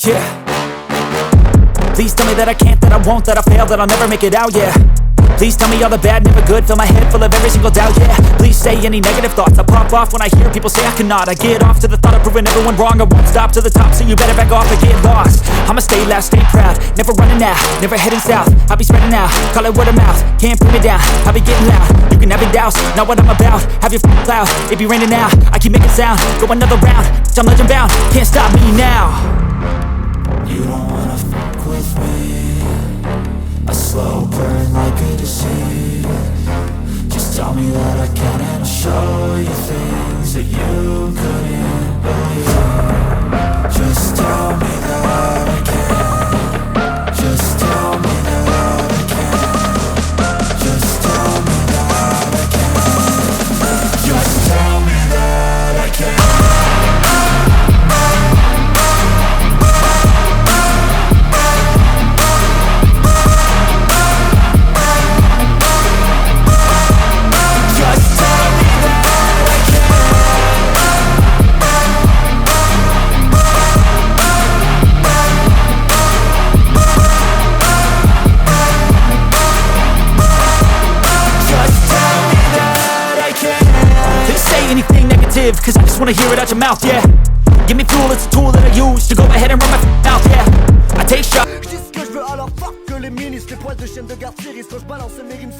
Yeah. Please tell me that I can't, that I won't, that I fail, that I'll never make it out, yeah. Please tell me all the bad, never good, fill my head full of every single doubt, yeah. Please say any negative thoughts, I pop off when I hear people say I cannot. I get off to the thought of proving everyone wrong, I won't stop to the top, so you better back off and get lost. I'ma stay loud, stay proud, never running out, never heading south. I'll be spreading out, call it word of mouth, can't put me down, I'll be getting loud. You can have your doubts, not what I'm about, have your cloud, it be raining now. I keep making sound, go another round, I'm legend bound, can't stop me now. You don't wanna fuck with me, a slow burn like a disease. Just tell me that I can and I'll show you things that you couldn't believe. Just tell me that I can. Just tell me that I can. Just tell me that I can. Just tell me that I can. Anything negative, cause I just wanna hear it out your mouth, yeah. Give me fuel, it's a tool that I use to go ahead and run my mouth, yeah. I take shots. Je dis ce que je veux alors fuck que les ministres, les poils de chaîne de garde série, quand je balance mes rimes